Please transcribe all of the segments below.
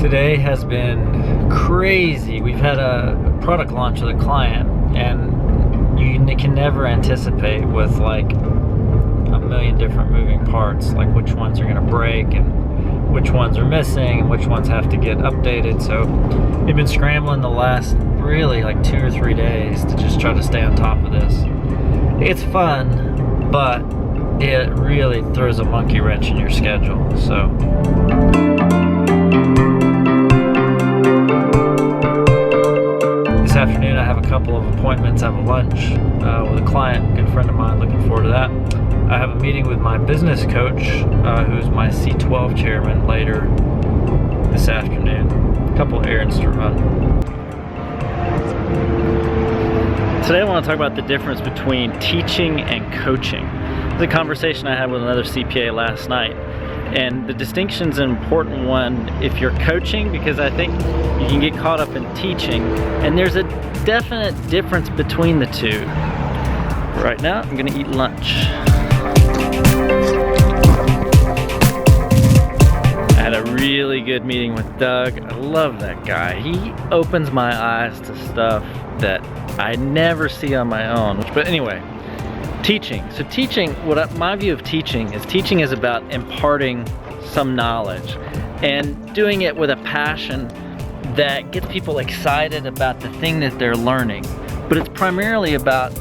Today has been crazy. We've had a product launch with a client, and you can never anticipate with like a million different moving parts, like which ones are going to break and which ones are missing and which ones have to get updated. So we've been scrambling the last really like 2 or 3 days to just try to stay on top of this. It's fun, but it really throws a monkey wrench in your schedule. So this afternoon I have a couple of appointments. I have a lunch with a client, a good friend of mine, looking forward to that. I have a meeting with my business coach, who's my C12 chairman, later this afternoon. A couple of errands to run. Today I want to talk about the difference between teaching and coaching. It's a conversation I had with another CPA last night. And the distinction's an important one if you're coaching, because I think you can get caught up in teaching, and there's a definite difference between the two. Right now, I'm gonna eat lunch. I had a really good meeting with Doug. I love that guy. He opens my eyes to stuff that I never see on my own. But anyway, teaching. So teaching, my view of teaching is about imparting some knowledge and doing it with a passion that gets people excited about the thing that they're learning. But it's primarily about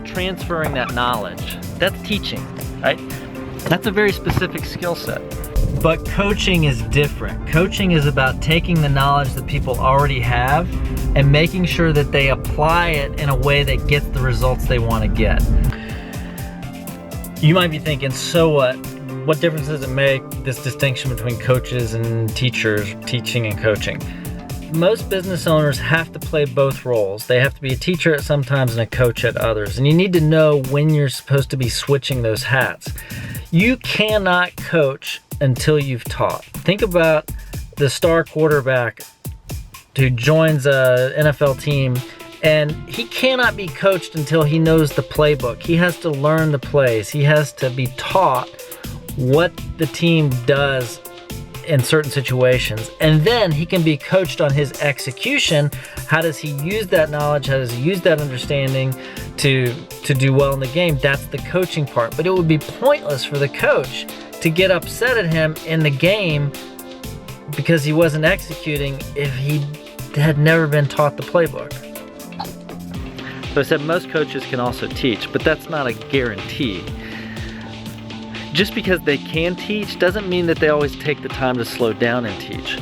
transferring that knowledge. That's teaching, right? That's a very specific skill set. But coaching is different. Coaching is about taking the knowledge that people already have and making sure that they apply it in a way that gets the results they want to get. You might be thinking, so what? What difference does it make, this distinction between coaches and teachers, teaching and coaching? Most business owners have to play both roles. They have to be a teacher at some times and a coach at others. And you need to know when you're supposed to be switching those hats. You cannot coach until you've taught. Think about the star quarterback who joins a NFL team, and he cannot be coached until he knows the playbook. He has to learn the plays. He has to be taught what the team does in certain situations, and then he can be coached on his execution. How does he use that knowledge? How does he use that understanding to do well in the game? That's the coaching part. But it would be pointless for the coach to get upset at him in the game because he wasn't executing if he had never been taught the playbook. So I said most coaches can also teach, but that's not a guarantee. Just because they can teach doesn't mean that they always take the time to slow down and teach.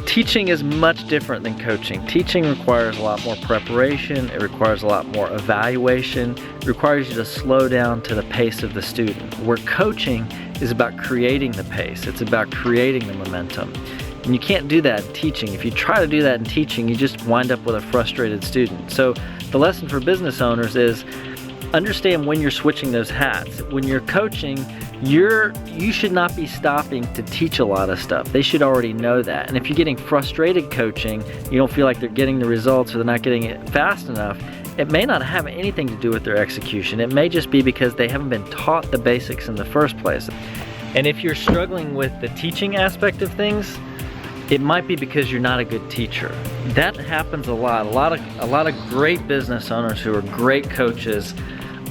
Teaching is much different than coaching. Teaching requires a lot more preparation, it requires a lot more evaluation, it requires you to slow down to the pace of the student. Where coaching is about creating the pace, it's about creating the momentum. And you can't do that in teaching. If you try to do that in teaching, you just wind up with a frustrated student. So the lesson for business owners is understand when you're switching those hats. When you're coaching, you should not be stopping to teach a lot of stuff. They should already know that. And if you're getting frustrated coaching, you don't feel like they're getting the results or they're not getting it fast enough, it may not have anything to do with their execution. It may just be because they haven't been taught the basics in the first place. And if you're struggling with the teaching aspect of things, it might be because you're not a good teacher. That happens a lot. A lot of great business owners who are great coaches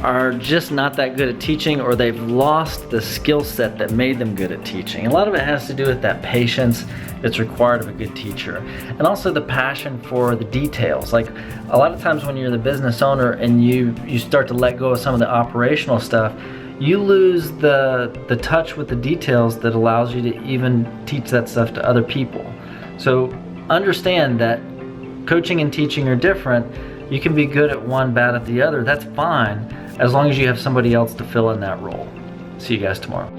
are just not that good at teaching, or they've lost the skill set that made them good at teaching. A lot of it has to do with that patience that's required of a good teacher. And also the passion for the details. Like a lot of times when you're the business owner and you start to let go of some of the operational stuff, you lose the touch with the details that allows you to even teach that stuff to other people. So understand that coaching and teaching are different. You can be good at one, bad at the other. That's fine, as long as you have somebody else to fill in that role. See you guys tomorrow.